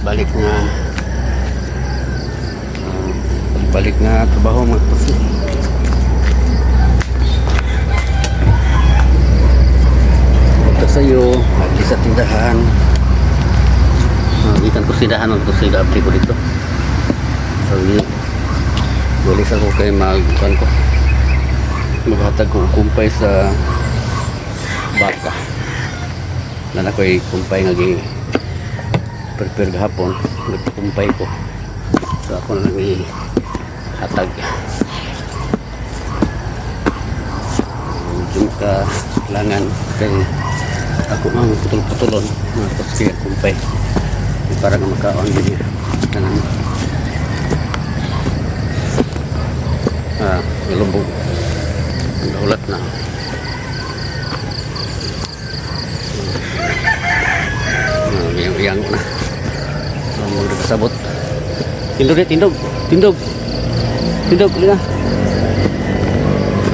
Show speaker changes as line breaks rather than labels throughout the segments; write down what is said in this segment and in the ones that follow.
balik nga balik nga trabaho mga katoski. Punta sa'yo lagi sa tindahan. Ikan ko sindahan ng katoski, ga-update ko dito. So balik ako kay magkuhan ko, maghatag ko kumpay sa baka na ako'y kumpay nga prepare gahapon, nagkumpay ko, so ako na lang ihatag. Medyo kailangan kay ako mang putol-putulon tapos kaya kumpay para nga makaon din kanan ilubog ulat na. Yang na mau kasabot tindog deh, tindog na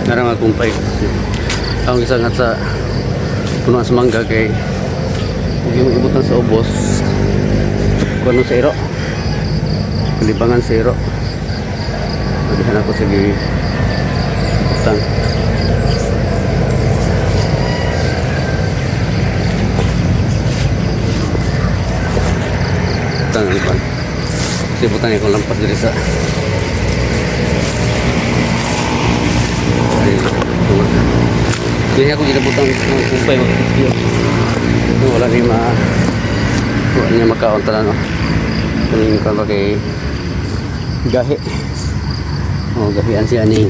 ngarang kumpay ang sangat sa punuan semangga kay ibutan sa ubos kuno sa iro, kalibangan sa iro. Pagdahan ako sige utang. Utang ano pa? Kasi butang niya kung lampas diri sa kaya ako ginabutang ng kumpay wala niya makaon tanan kung ka kay gahi gahian siya ni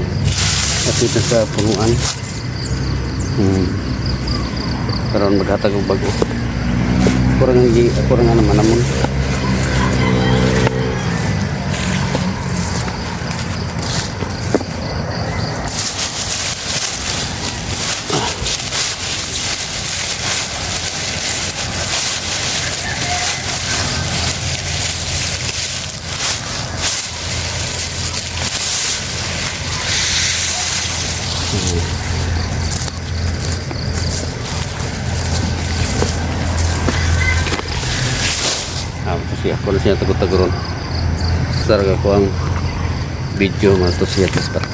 kapit na sa punuan karon maghatag og bago kurang naman namon. Kasi ako na siya tagot-tagoron sarga ko ang video mga to siya tispat.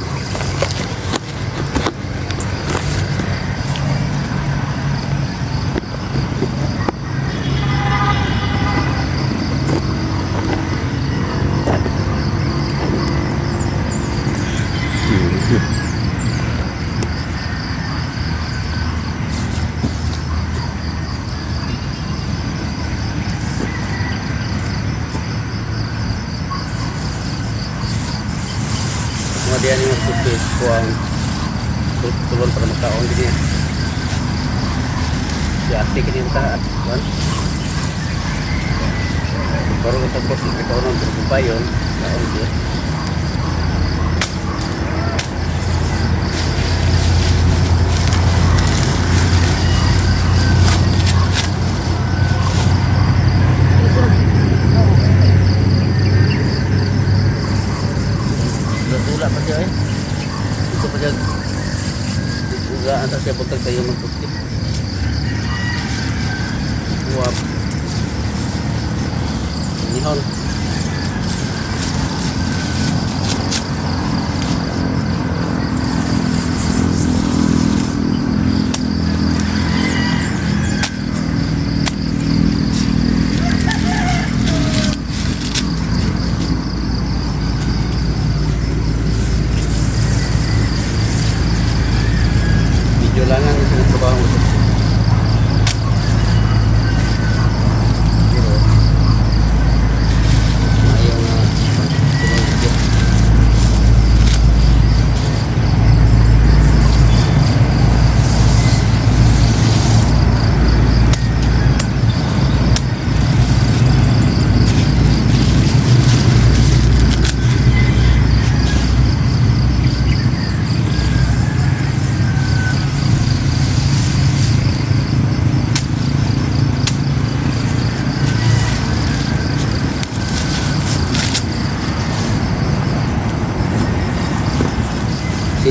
Kemudian yang putih kuang turun pada makaon gini ya arti kini entah kan baru kita bos kita orang berkumpayon kaon dia itu pada juga antar saya potong kayu mengkutip uap nihon jualan di sini trabaho mo.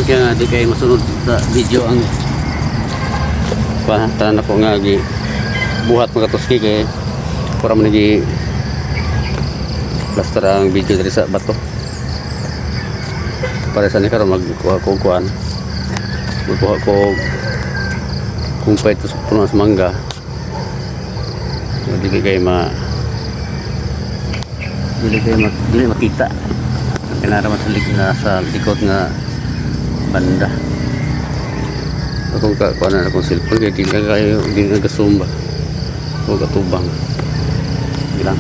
Siya nga di kayo masunod sa video ang tanan ako nga buhat mga katoski kay para man plaster ang video dari sa bato. Para sa ni karon magkuha ko kuan. Magkuha ko kumpay to sa puno sa mangga. Dili kayo makita. Kinara masalik na sa likod nga banda. Akong kuan na akong cellphone kay di na gasumba. O katubang. Bilang.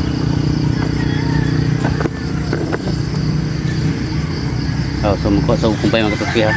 Oh, so mukha sa kumpay mga katuski ha.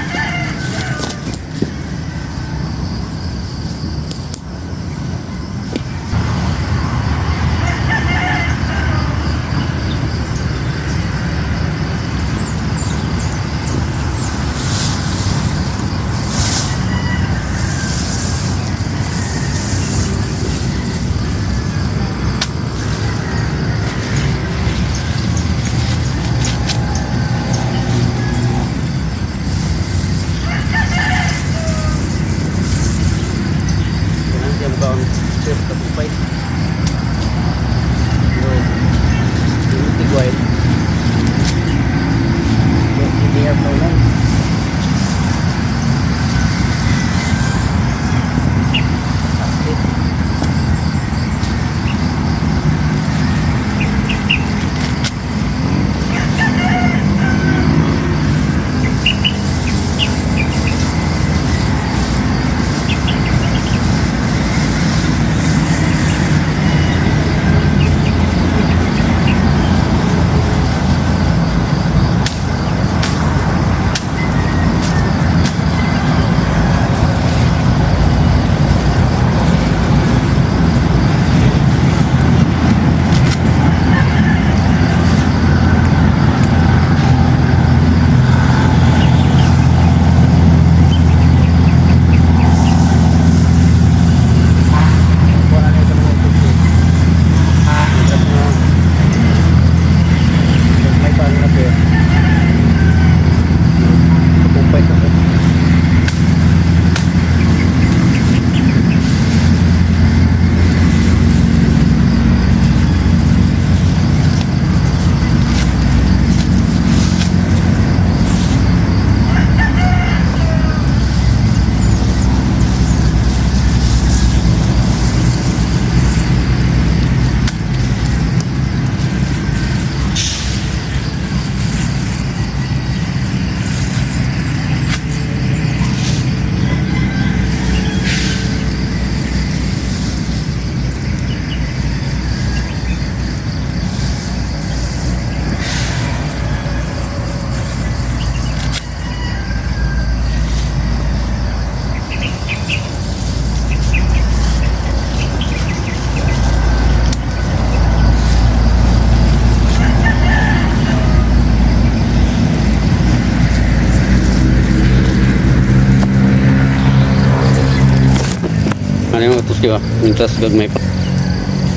Ano yung utos diba? Mintas gagmay pa.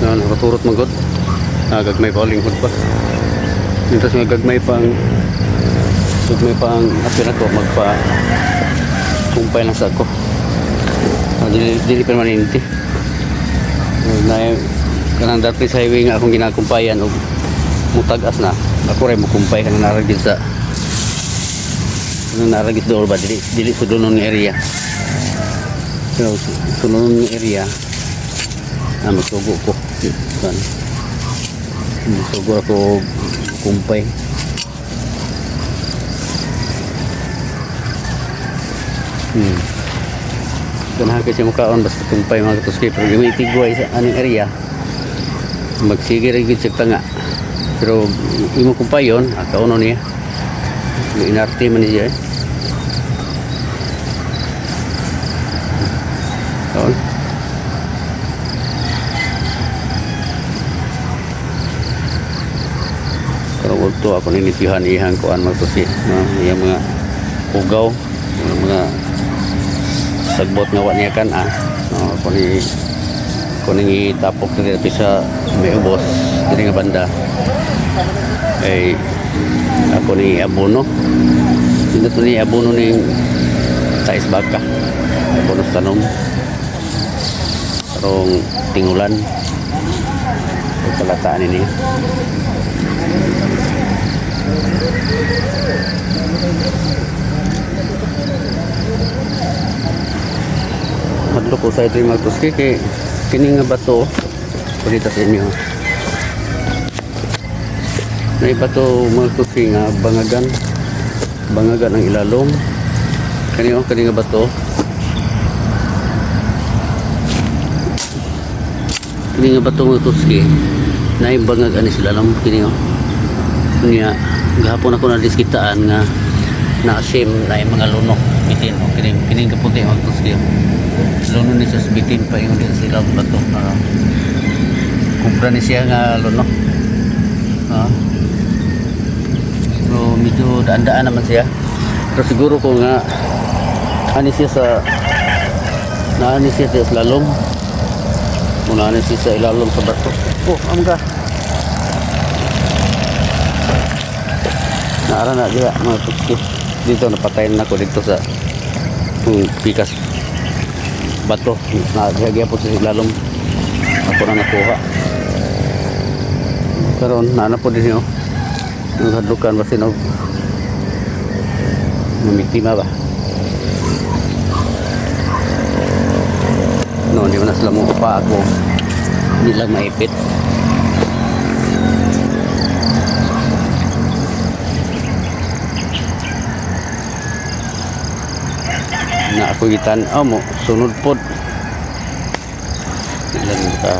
Nakaturot magod. Gagmay pa uling pa. Mintas nga gagmay pang api na ko magpa kumpay lang sa ako. Dili permanente. Kanang dati sa highway nga akong ginakumpayan o mutagas na. Ako rin mukumpay ka na naragid sa doon ba? Dili sa doon ng area. So, sunod ng area magsugo ko magsugo ako kumpay ganahan kasi mukhaon basta kumpay mga katuski pero yung itigway sa aning area magsige rin sa tanga pero imo kumpay yun kauno niya yung inarte man niya pero waktu ako ninitihan ihang kuan magtusi yung mga pugaw yung mga sagbot nga niya kan ako ni tapok na dito sa may ubos dito nga banda ay ako ni abono dito ni abono ni sais baka abono sa tanom karong tingulan palataan ini
Madlo ko sa ito yung magtuski kay kini nga bato pagkita sa inyo na ibato magtuski nga bangagan ang ilalom kani nga bato magtuski na ibangagan ni sila lang kini niya gahapon ako na diskitaan nga na-shame na yung mga lunok bitin o kining kaputi magtuski luno ni sa bitin pa yung din sila bato kumpra ni siya nga luno pero medyo daan-daan naman siya pero siguro ko nga ani siya sa ilalom muna ani siya sa ilalom sa bato amga naara na diha mga tuski dito napatayin na ako dito sa pikas bato nagagaya po sa ilalom ako na nakuha karon naana po din yun naghadukan ba sinog mamiktima ba no hindi mo na sila mo pa ako hindi lang maipit na ako gitan mo sunod pod ilan ka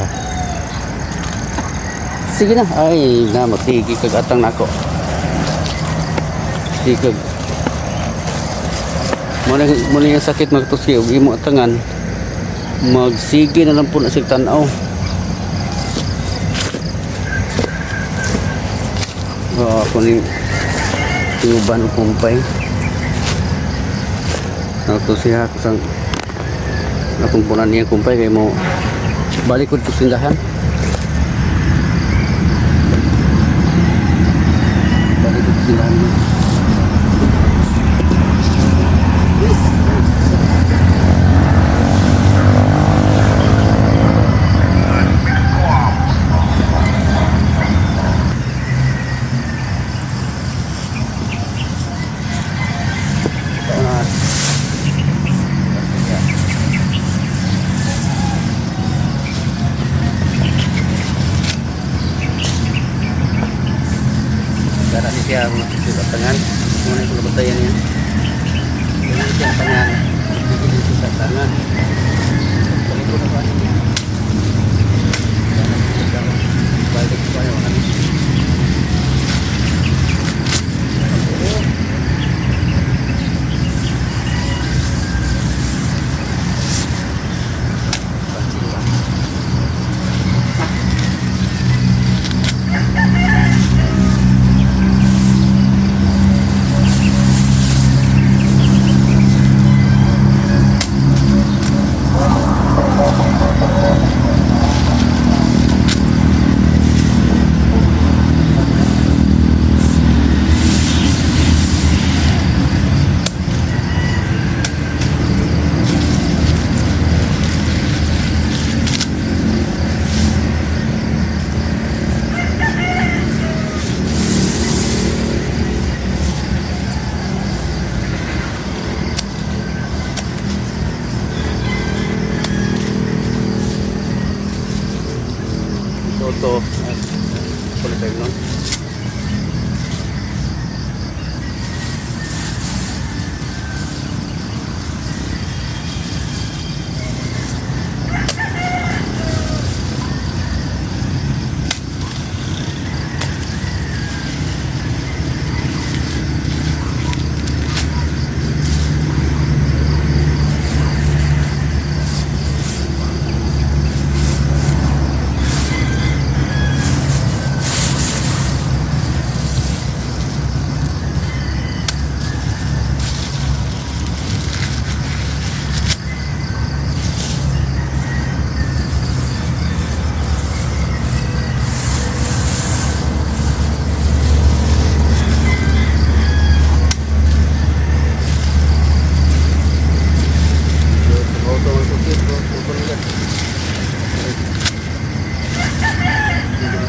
sige na ay na magsigi kag atang nako sige mo yung sakit magtuski ug imo atangan magsige na lang po na sig tan-aw ako ni tiuban og kumpay to siya kusang nakumpunan niya kumpay kay mo balik ko sa tindahan Darah ni siya sa tangan muna ko nabatayan niya ini siya tangan dito sa tangan balik ko na ba niya balik ko yung ano Toto kulit tayo nun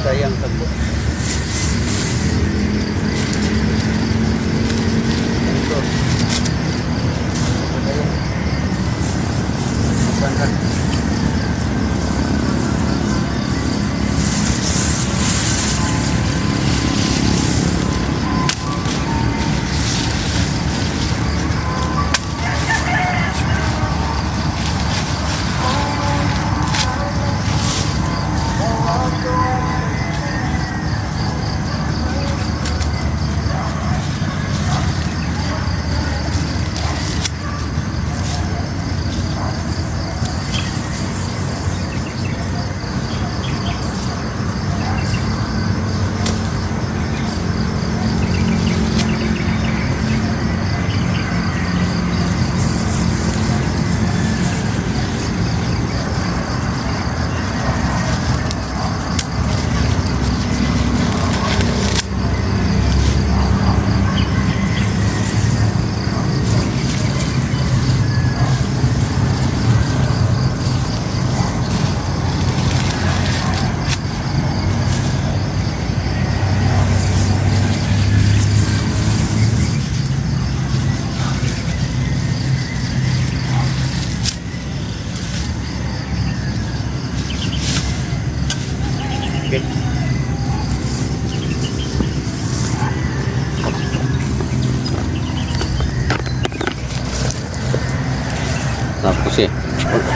sayang tagbo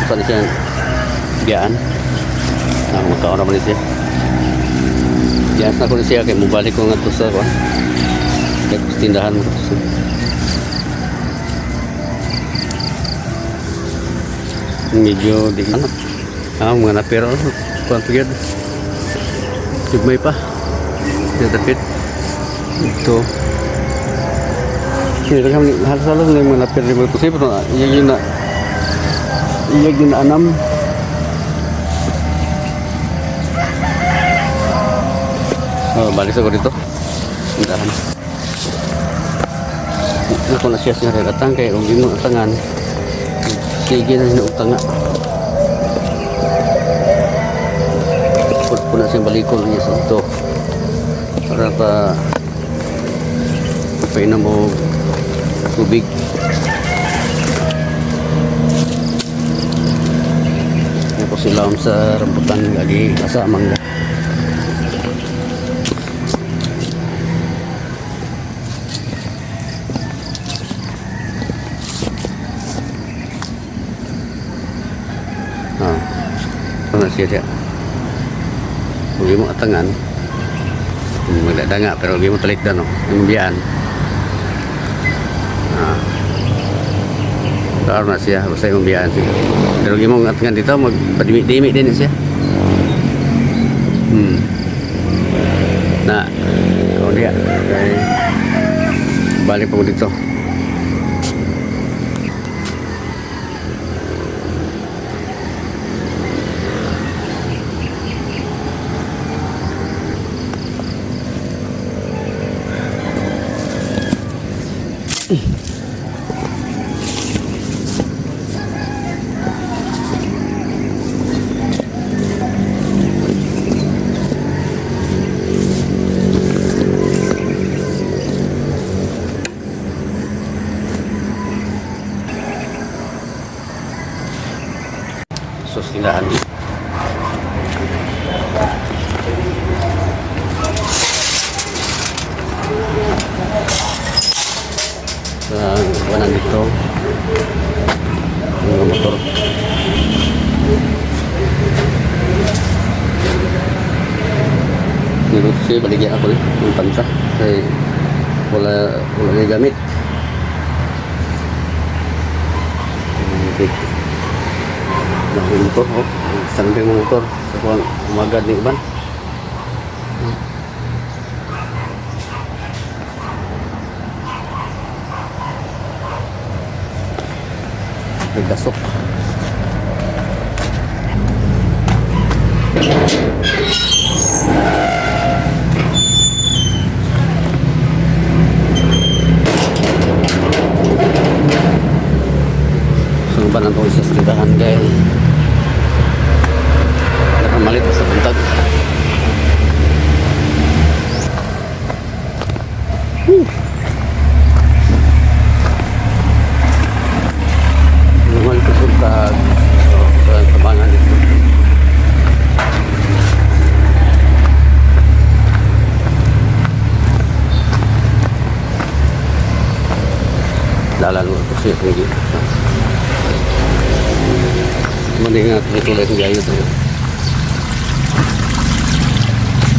saan siya biyaan. Magkaon naman siya. Biyas na ko na siya kay mubalik ko nga to sa tindahan mo. Medyo di anak. Mga napero kuan pigad. May pa. Dapit. Ito. Kaya kami halos ng mga napero di mo to pero yun na anam. Balik ako dito. Tindahan. Ako na siya siya datang kay kung gino tangan. Sige na sinutanga. Pud na siyang balikon niya sa ito. Para pa painom mo tubig. Ako sila sa rambutan lagi asa mangga. Ano siya dia? Huwag mo atangan. Magdadanga pero huwag mo talikdan no. Yung biyaan. Taar na siya. Basta yung biyaan siya. Pero huwag mo atangan dito. Magpadimi-dimi din siya. Na. Kau dia. Okay. Balik po dito. Sus tindahan di. Sa kanan dito mga motor. Nilut siya baligyan ako yung panta kaya wala may gamit. Nahuli motor, sanding mo motor sa kuang umagad ni iban. Nagdasok. Sumban ang tulis sa tindahan dahil nakamalit sa buntag. Naman sa buntag sa tabangan dito. Dalan mo ito siya pwede. Mending tuloy ko gayo tayo.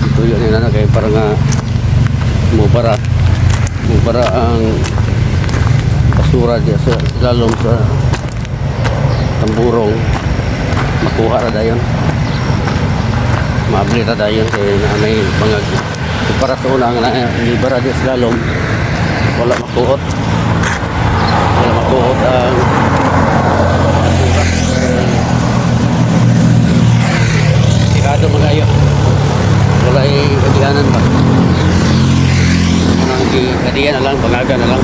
Ito yun na kaya para nga mubara ang basura diya sa lalong sa tamburong makuha ra dayon maabli ra dayon kaya na may mga para sa unang libara diya sa lalong wala makuot ang sigado magayo wala kadianan ba anong kadian na lang bangaga na lang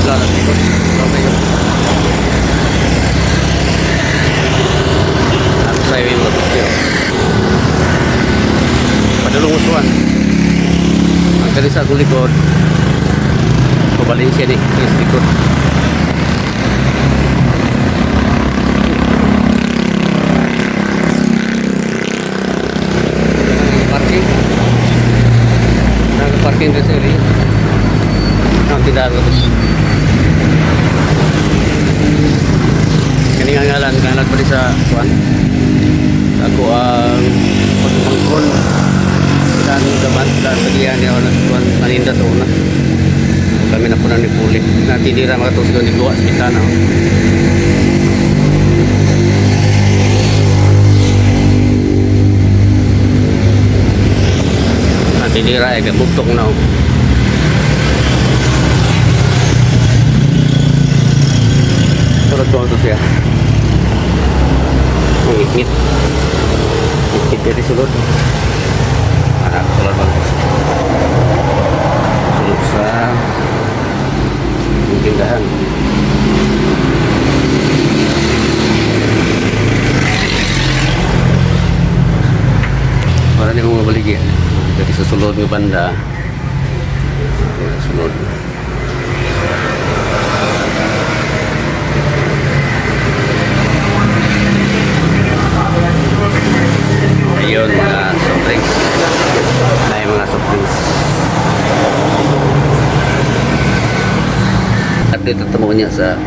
ala na dito ano sa'yo yung lotus padulong usuan ang kalisa ko likod Valencia nih, ikut parking tindahan ko. Kani nga ngalan pa rin sa kuan. Ako ang pagmangkon dan gaman dan bagian dia orang tuan maninda sa una. Kami na po na ni Puli. Natindira mga tos ni luwas bitana. Natindira ay buktok na. Turut ko ito siya. Ang ikit. Ikit dari sulod. Anak sulod bagus. Sulod sa tindahan. Orang ni mau balik ya. Dari susulod ng banda. Sulod. Ayun, mga soft drinks. Ay, mga soft drinks. At dito tamo niya sa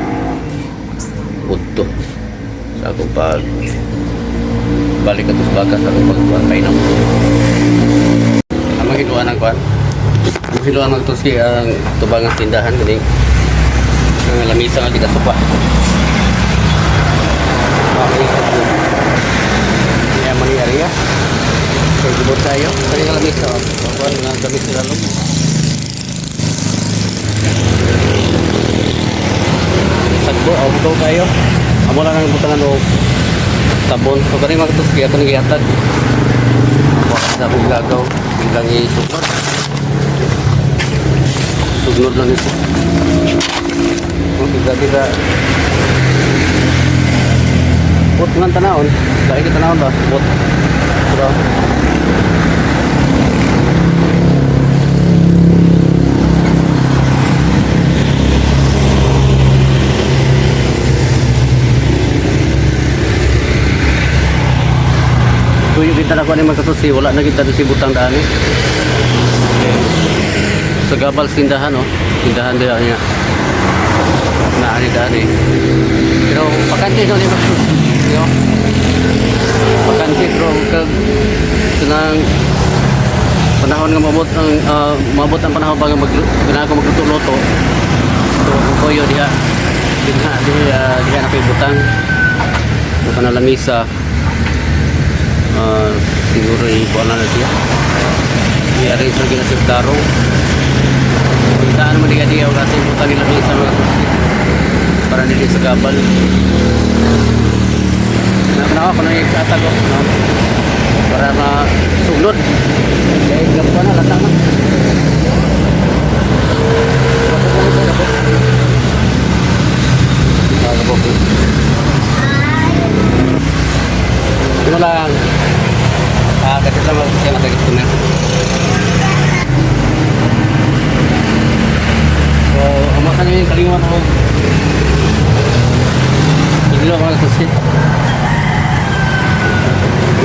Udto. Sa akong pag balik ato sa bagas, akong pagpainom. Ang mahiluan ang kwan. Ang mahiluan ang tuski ang tubangang tindahan. Galing ang lamisa nga di kasupa. Mani area kaya gibot tayo kaya nga lamig sa bawal nga gamit sila loob sagbo, auto tayo amo lang ang butangan o tabon so kani magtos kaya ito nagyatag baka sa akong gagaw bilang sugnod lang ito tiga-tiga bot ngan tanahon dahil kita tanahon ba bot diba tuyo kita na kuha ni magkatusi wala na kita si butang daan sa gabal tindahan tindahan dia niya na ani daan pero pakante no ni magkatusi yo makanti bro kag tunang panahon nga mabot ang panahon bago magluto-luto so ang koyo diha na kay butang bukan na lamisa siguro ibuan na siya i-arrange lagi na sa darong puntaan naman diya wala tayong butang nila lamisa para nila sa gabal kenapa ko na ikatag para masuglod kaya gabto na latang na ito lang kasi lang siya nakagistunan so amasan nyo yung kaliwan ako hindi lang ako nagsasit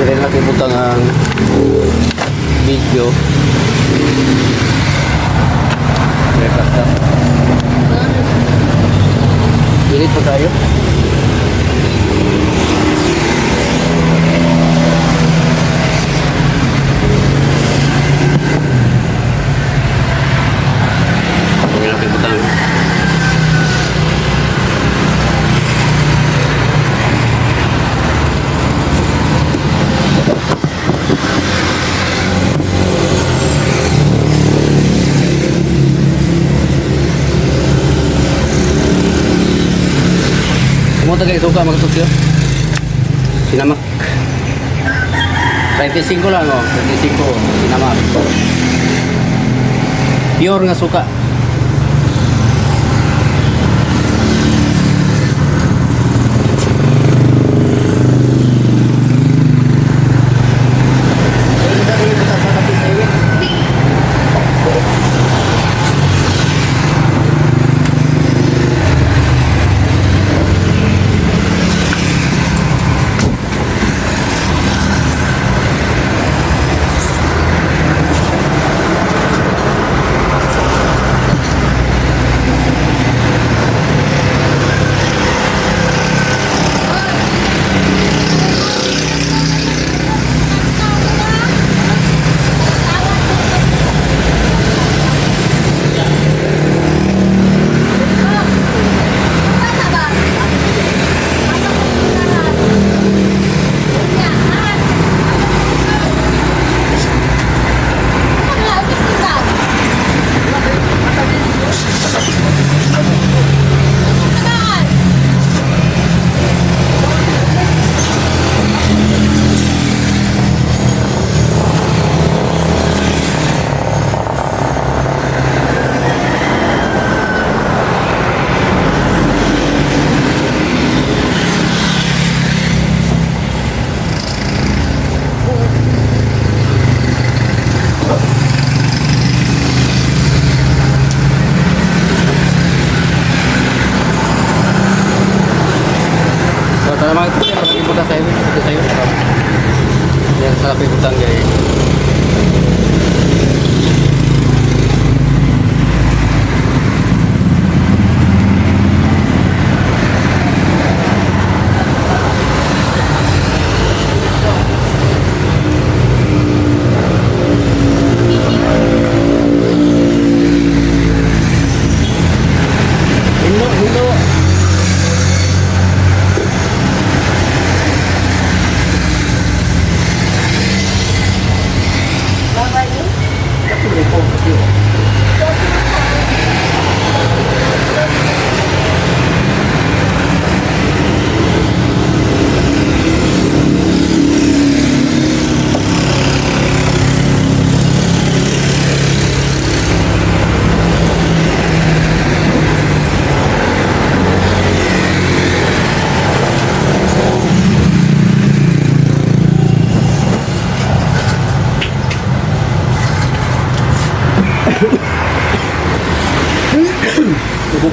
Kira na kibutang ang video. Rekasta. Pilit pa tayo. Kira na kibutang. Mo tagay suka magtusyo. Sinamak. 25 lang 25 sinamak. Pure nga suka.
Sarap yung utang guys. Hilo, hilo.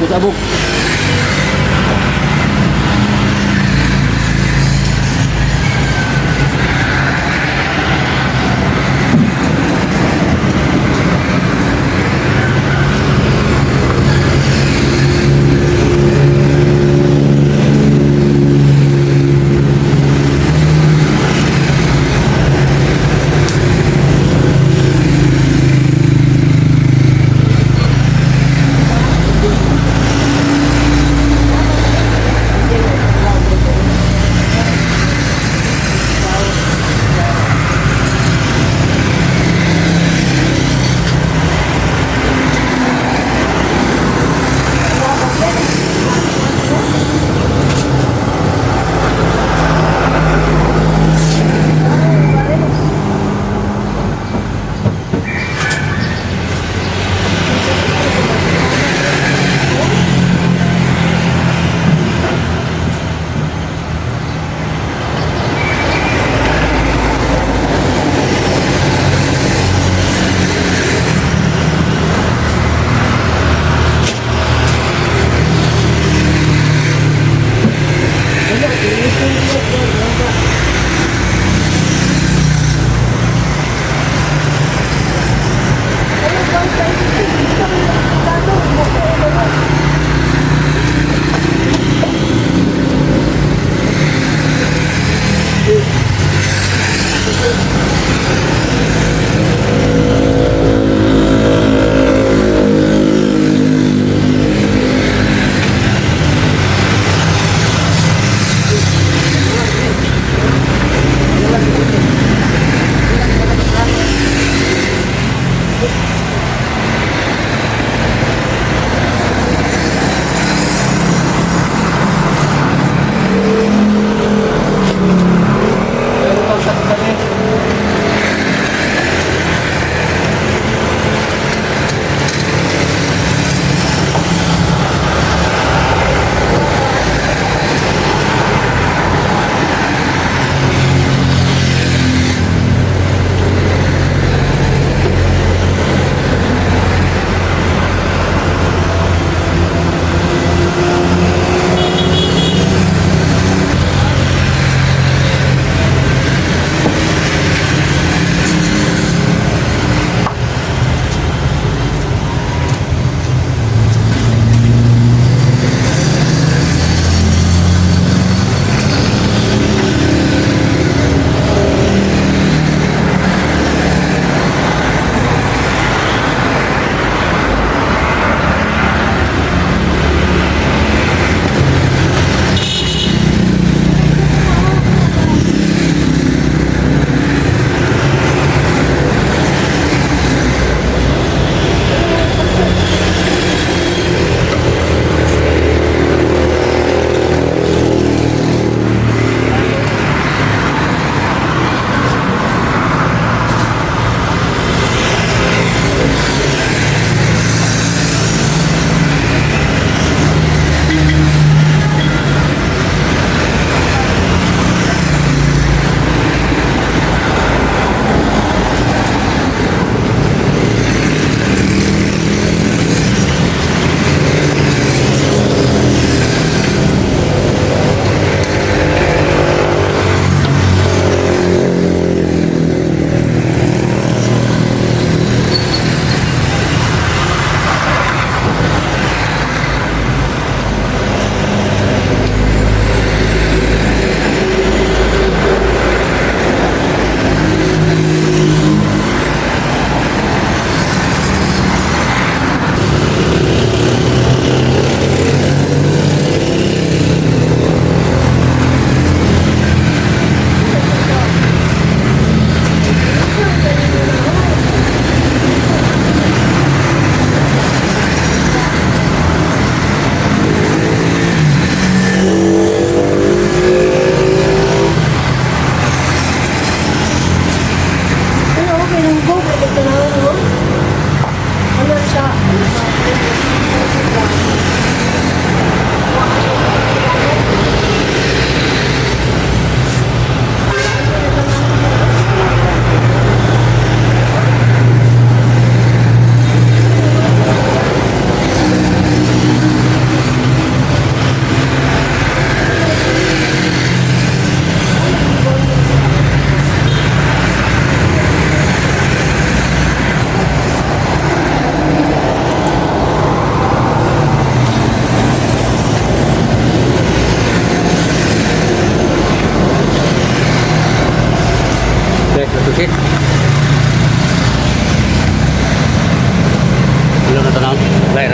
Sabuk.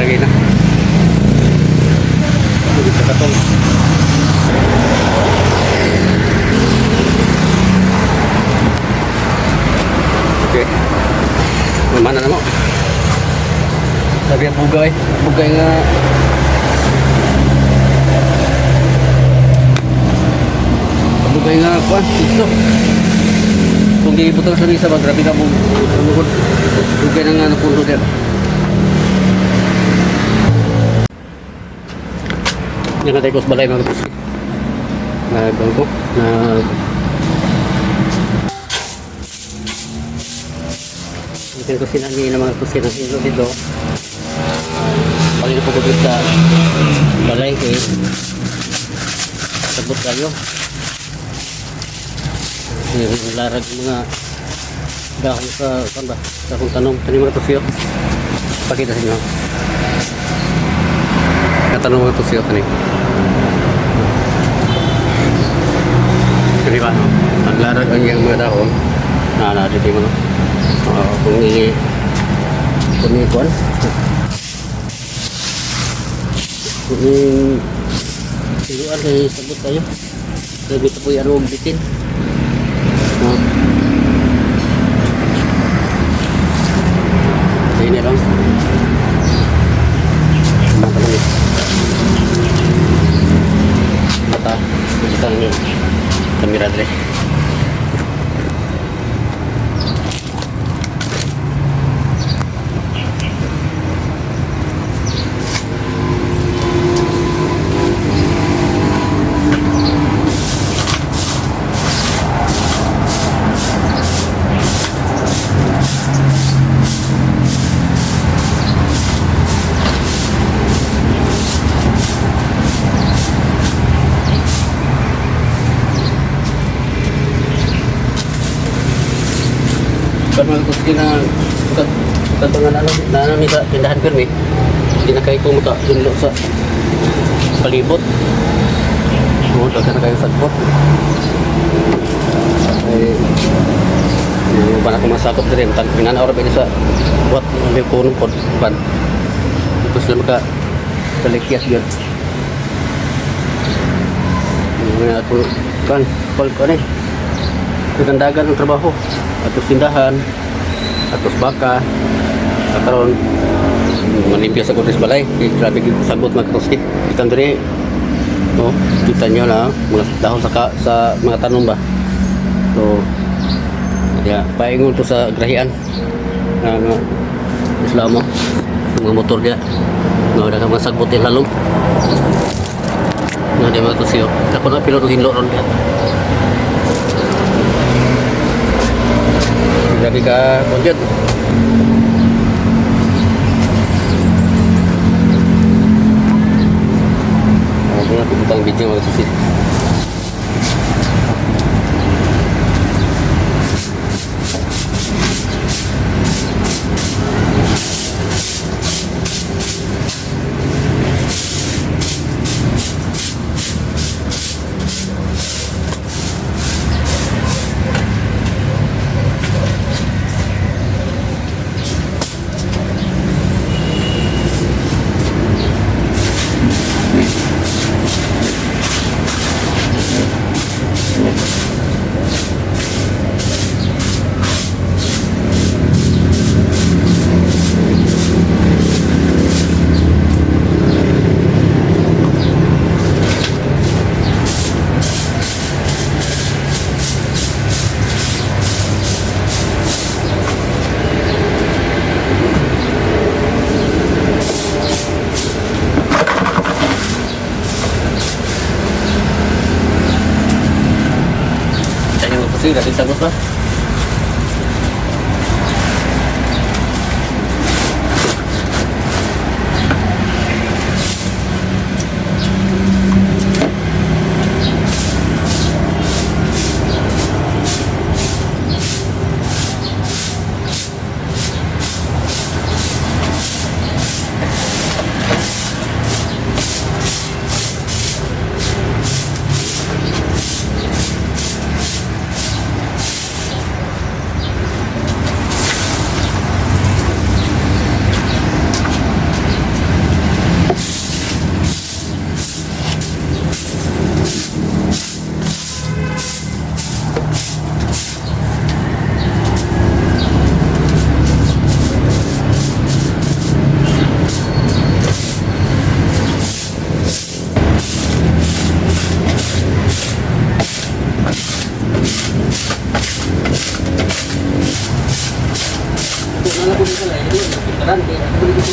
lagi na. Hindi sa katong. Okay. Mana na mo? Sabi ang bugay. Bugay nga. Bugay nga kuan. Ito. Kung giibutang sa isa ba, grabe ka mo. Bugay na nga napuno din. Yan natin ko sa balay mga kapis. Nagawin ko. Ito ko sinanyi ng mga kusin ng hilo dito. Pagin po ko dito sa balay eh. Sabot tayo. Larag mga dahon sa kan ba? Sa kung tanong tani mga tusyo. Pakita sa inyo. Katanong mga tusyo tani. Kani ba no? Ang larag ang yang mga dahon. Na dito mo no. Kung kuan. Kung siluan kay sabot tayo. Sabi ito po yan huwag bitin. Ini lang. Mata lang. Mata. Kita ni kamera dre. Kan mga kuski na sukat pangalan na namin sa tindahan pirmi. Hindi na kayo kumuta dunlo sa palibot. Oo, daga na kayo sagbot. Ay, yung ba na kumasakop din. Pinanaura ba sa buat may punong pod. Tapos lang maka kalikyat yun. Mga ako kan, pal ko ni. Kegandagan ng trabaho atos tindahan atos baka karon manimpya sa kudis balay grabe gid sagot magkatoski ikan diri no kita nyo na mga dahon sa mga tanom ba so ya paingon to sa grahian ng Islamo mga motor dia no daghang mga sagbot din lalong no di mga tusyo ako na pilot hinlo ron dia. Grabe ka konjud. Ako na puputang video mga susit. Sudah disangkut lah.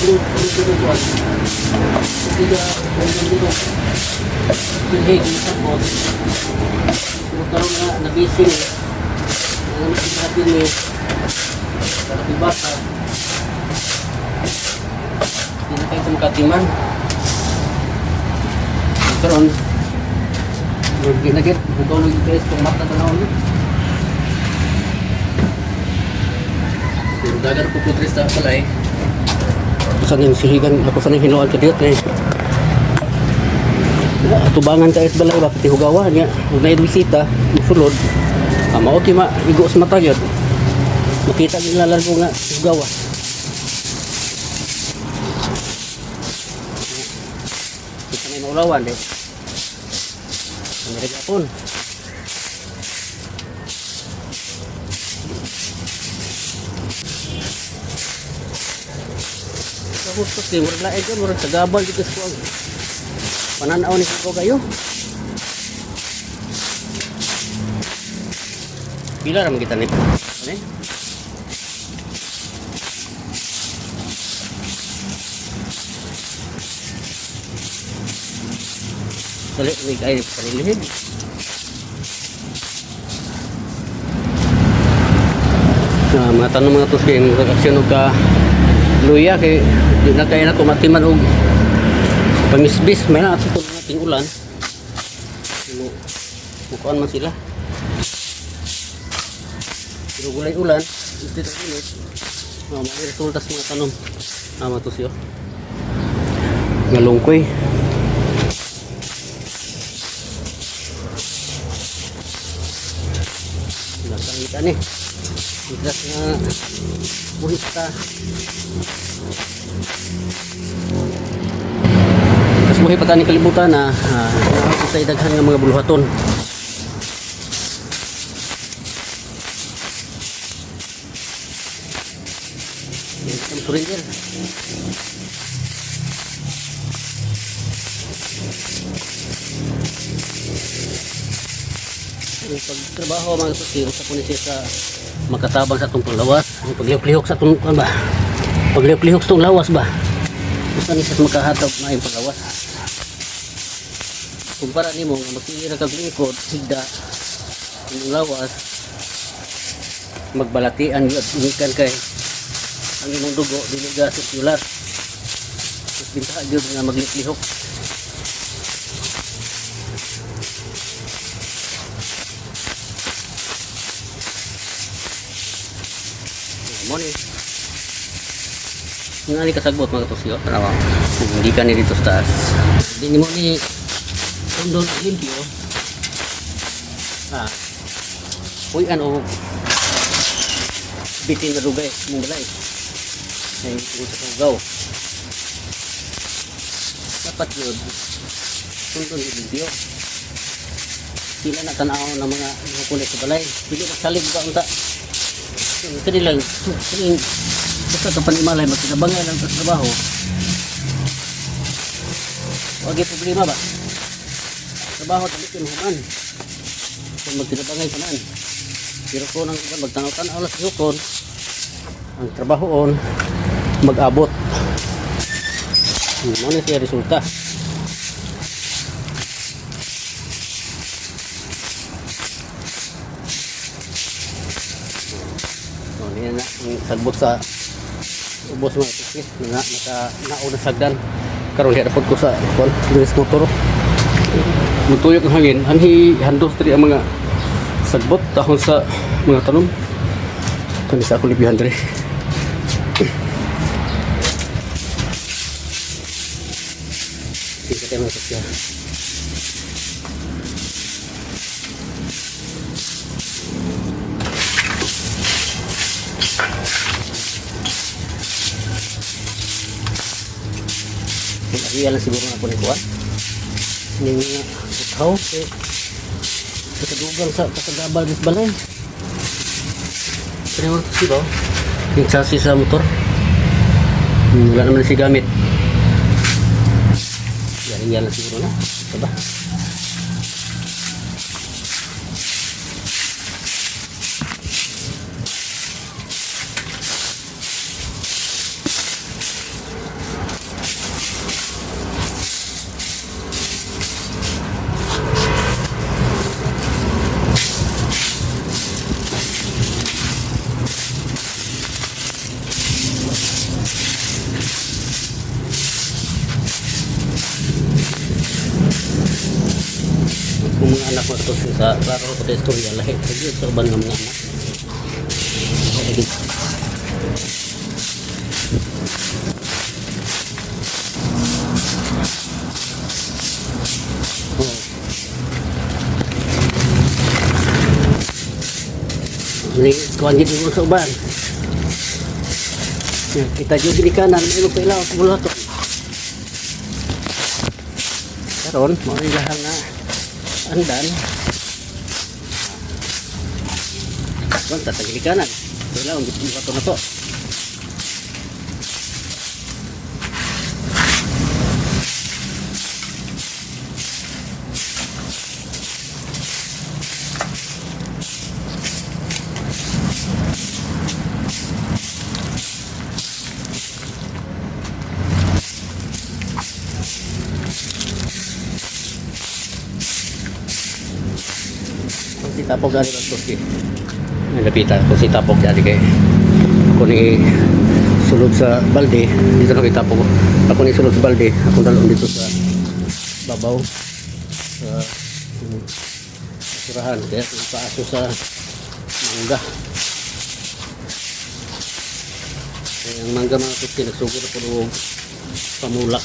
dulu buat tiga dulu pilih kita buat motor na nabising ang kita pilih para dibakar hindi kayo tumkatiman karon ginagit butong lagi guys kung mata tanaw ni dagan ko putris ta pala eh saan yung sihigan ako saan yung hinuan ka dito eh tubangan ka is balay ba pati hugawa niya huwag na yung bisita musulod maoti ma igo sa mata yun makita nila largo nga hugawa isa na yung maulawan eh ang nagapon gusto kayo, murag lain ko, murag sagabal dito sa kuwang pananaw ni Hugo kayo pila naman kita nito ano dali may kain panilihin mga tanong mga tos kayo mga aksyon ka luya kay di na kaya na kumatiman og pamisbis may na ato nating ulan mukuan man sila pero gulay ulan ito ang init may resulta sa mga tanom to siyo ngalungkoy nakangitan eh ikas nga buhita kas buhi pa tani kalibutan na sa daghan nga mga buluhaton yung suringer yung pagtrabaho mga susil sa punisya sa makatabang sa itong panglawas paglihok-lihok sa itong ba paglihok-lihok sa itong lawas ba basta niya sa makahatag na yung panglawas kumpara ni mo magpili na kaglingkod higda yung lawas magbalatian yun umikan kay ang imong dugo diliga circular mas bintahan yun nga maglihok-lihok morning nga ni kasagbot mga tosyo tanawa kung hindi ka ni dito sa taas hindi mo ni tundon limpyo uy ano bitin na rugay mong balay ay sa ugaw dapat yun tundon limpyo sila na tanaw ng mga kulit sa balay hindi magsalig ka unta kanilang basta kapanimalay magkinabangan ang trabaho wag yung problema ba trabaho talit yung human kung magkinabangay pa naan pero kung ang magtanaw-tanaw alas yukon ang trabahoon mag-abot ano siya resulta yan na ang sagbot sa ubos mga ikis nauna sagdan karon hiya dapat ko sa dress motor mutuyok ang hangin anhi handos diri ang mga sagbot tahon sa mga tanom kani sa ako libihan diri kita tayo sa iya lang siguro na po ni kuha hindi nga how kasadugang sa kasagabal ng balay kaya mo ito siya yung chassis sa motor wala naman si gamit galing yan lang siguro na ito ba Kung mga anak mo ito sa klaro ko sa istorya lahi lagi sa uban ng mga anak lagi. Oh. Ini kuan gid mo sa uban. Ya, kita juga di kanan may magpailaw sa bulato. Karon mo ilahan na andan. Karon tatagi di kanan. Pailaw ang bulato na to. Si tapog dari Bastoski. Nalapita ko si tapog dari kay ako ni sulod sa balde dito na kay tapog ko. Ako ni sulod sa balde, ako dalon dito sa babaw sa surahan kaya ako ipaaso sa mangga. Kaya ang mangga mga tuski nagsugod ako ng pamulak.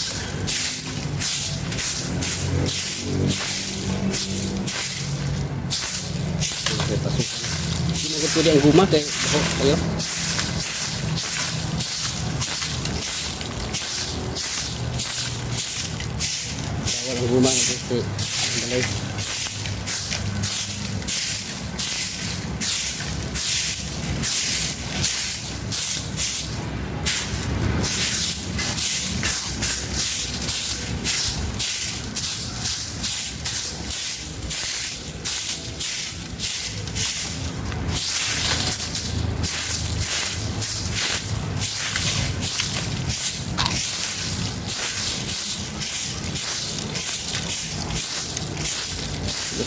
Kaya pasukan. Hindi na pwede ang guma kaya bako kayo. Bawal ang guma na kasi ang balay.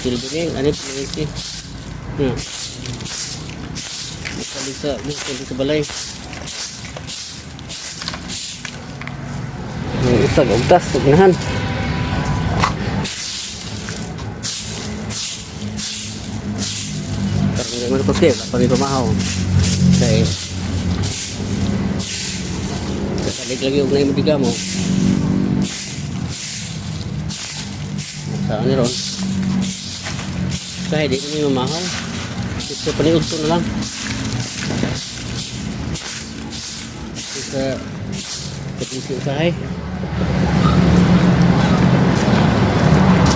Silbining, ano po ito? Bisa sa balay. Usag, ugtas, ugnahan. Karang naman ko siya, wala pa rin pamahaw. Dahil kasalig lagi ugnay mo diga mo. Saan ni ron? Kahit di namin mamahaw. Ito paniud ko na lang. Sa kapisi usahay.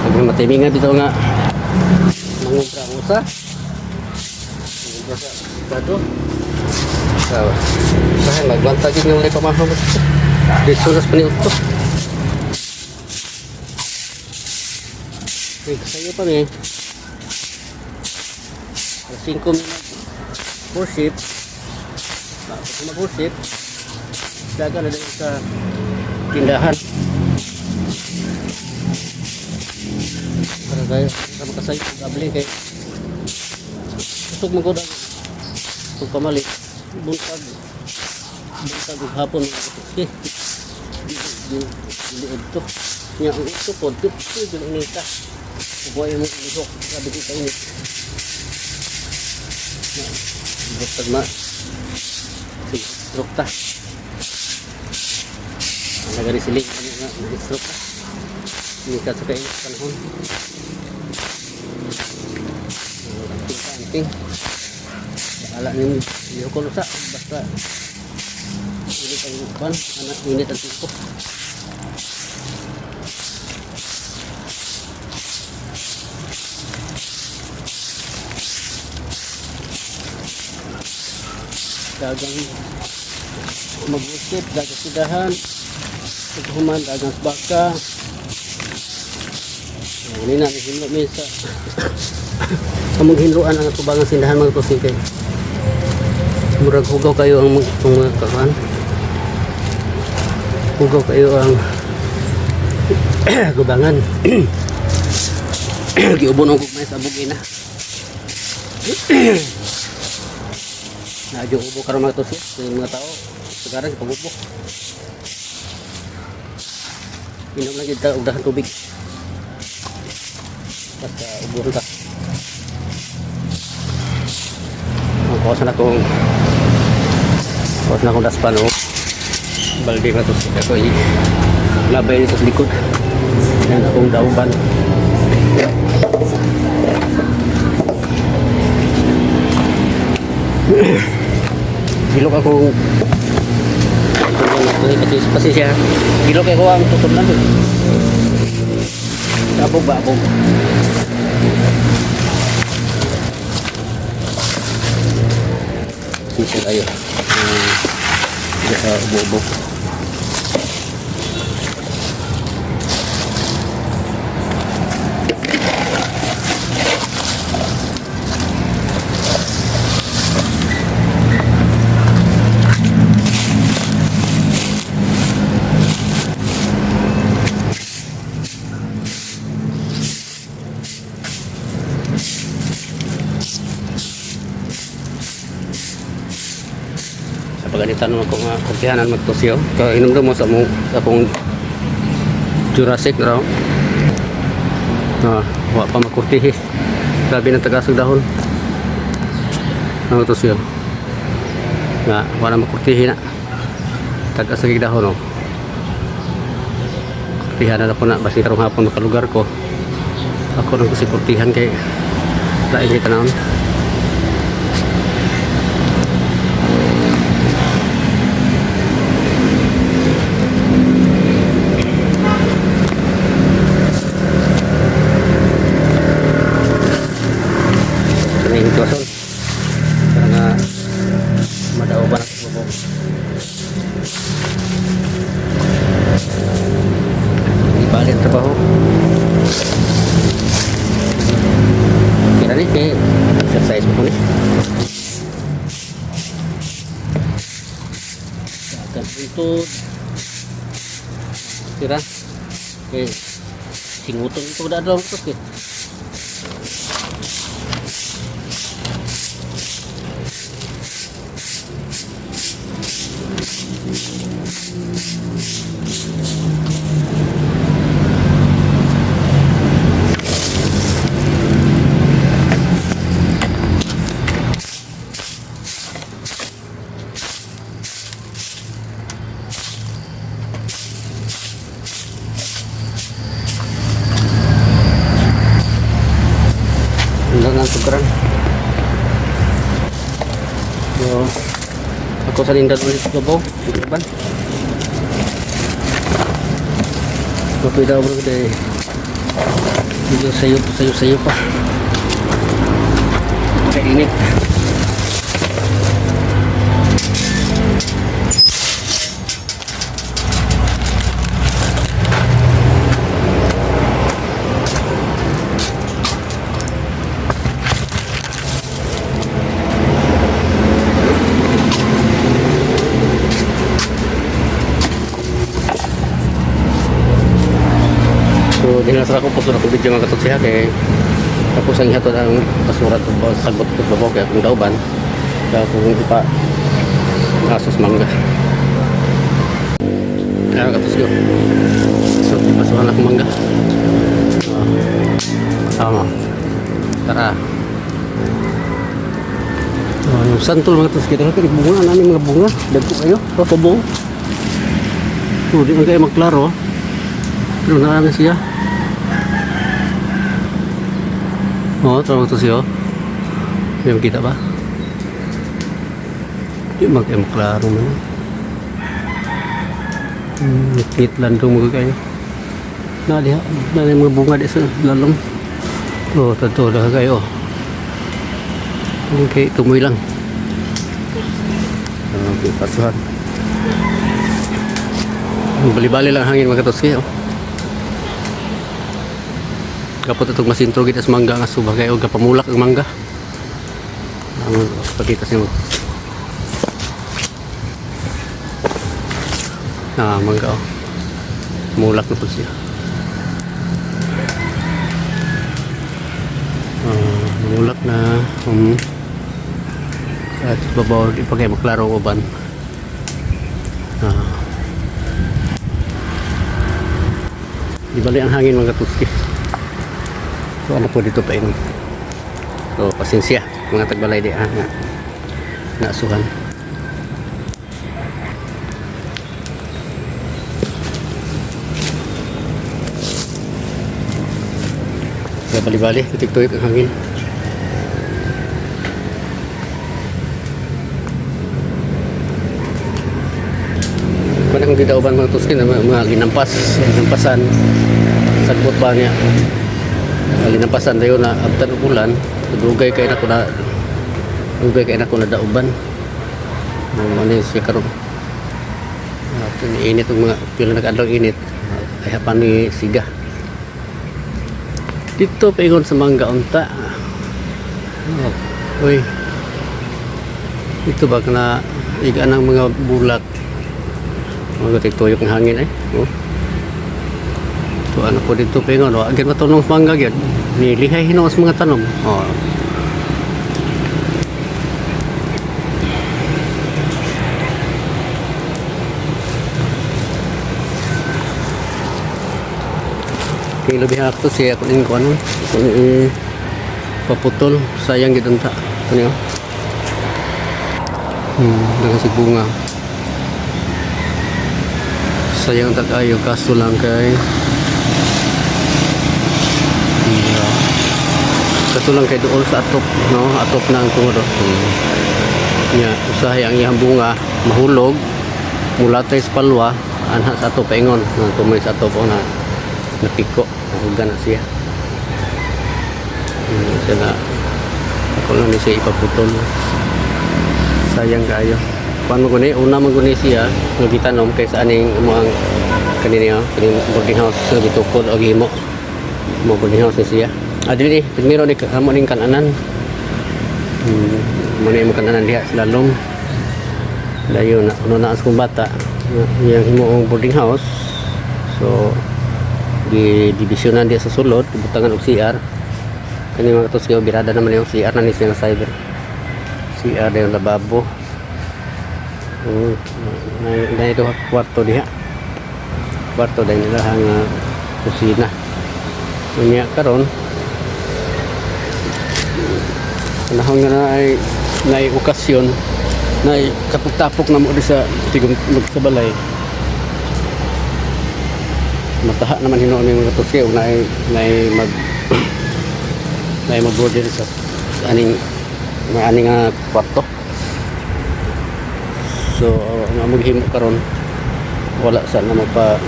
Pag matimingan dito nga manguntra ang usa. Manguntra sa bato. Sa usahay magbantagin yung ulit pamahaw. Dito na paniud ko. Kasayo pa ni 5 minutes worship pag mag-worship daga na din sa tindahan para kayo sa makasayo pag-abli kay kusog magod ang pagpamalit buntag ug hapon okay dili ito nya ang ito po dito dili inita buhay mo ilihok sabi kita init butag ma sige stroke ta nagari siling nga stroke ta ini ka sa kain panahon anting ala ni iyo ko sa basta ini pang upan anak init ang tipo dagang mag-usip, dagang sidahan paghuman, dagang baka ini na, hinlo mi sa among hinluan ang tubangang sindahan mga kusing kay murag hugaw kayo ang mga kakuan hugaw kayo ang gubangan giubon ang gugmay sa bugay na Nadyo ubo karon mga tusok sa mga tao sekarang pag-ubo. Inom lang kita og dahan tubig.
Basta ubon ka. Kawas na akong daspan o balde na ito ako labay nito sa likod. Yan akong dauban. Gilok akong kasi siya gilok ako ang tutup na doon. Sabog ba ako? Sisi tayo. Sa bobo. Pagalitan mo ako nga kurtihanan magtusyo kainom daw mo sa akong Jurassic raw wa pa makurtihi grabe na tagasog dahon ang tusyo nga wala makurtihi na tagasag dahon kurtihan na po na basi karong hapon makalugar ko ako nang kasi kurtihan kay lain ni tanawon. Karena madao ba na po ibalik trabaho kira ni kay exercise po ni akan itu kira kay singuton ko da daw to kay ng tukeran. So, ako sa lindan ulit sa gabaw. Tukeran. Kapag daw bro dahil medyo sayo pa. Kainit. So, dinasara ko po sa video mga katot siya kay tapos ang ihatod ang pasurat o sagbot ko sa babaw kaya akong dauban kaya akong ipa asos mangga kaya katos ko so pasuhan akong mangga sama tara yung santol mga katos kita kaya bunga namin mga bunga dagko kayo papabaw so di man kayo magklaro pero narana siya. Oh, terlalu tuh sih oh. Yang kita ba? Di makai klaro man. Ngit landung mo kayo. Na dia, na mga bunga di sa lalong. Oh, tato dah kayo. Okay, tumoy lang. Okay, pasuhan. Bali-bali lang hangin mga katos kayo. Kapot itong masintro kita sa mangga nga subah kayo kapamulak ang mangga ang pagkitas nyo mangga oh mulak na po siya mulak na at babaw di pa kayo maklaro ko ban di bali ang hangin mga tuski So ano po dito pa ingon. So pasensya mga tagbalay di na suhan. Kaya bali-bali titik-tuyok ang hangin. Kung akong gidauban mga tuskin mga ginampasan sagbot ba niya ginampasan tayo na after ulan dugay kay na ko na dauban ano siya karon init ang mga pila nag-adlaw init ay hapan ni siga dito paingon sa mangga unta uy ito ba na iga ng mga bulak mga tiktuyok ng hangin oh. So ano po dito paingon agad matunong mangga gyud nilihay hinuos mga tanom oh. Kaya lebih akto siya kung yung ano kung paputol sayang gid unta ano nagkasig bunga sayang tak kayo kaso lang kay kaso lang kay doon sa atop no atop na ang tungod nya usahay ang iyang bunga mahulog mulatay sa palwa anha sa atop paingon nang tumoy sa atop na napiko nahuga na siya siya na ako lang ni siya ipaputol sayang kayo paano guni una maguni siya nagitanom kay sa aning mga kanina kaning boarding house sa gitukod o gihimo mo boarding house ni siya dili primero ni amo ning kananan mo ni mo kananan diha sa lalong dayo na uno na as kong bata yang himo ang boarding house so di divisionan dia sa sulod butangan og CR kani mga katos kay birada naman yung CR na ni siya cyber CR dayon lababo na ito kwarto diha kwarto dayon nila hang kusina unya karon panahon nga na ay okasyon na kapag-tapok na mo sa tigong magsabalay mataha naman hinoon yung mga tuski na ay mag-border sa aning kwarto so na maghimo karon wala sa na magpa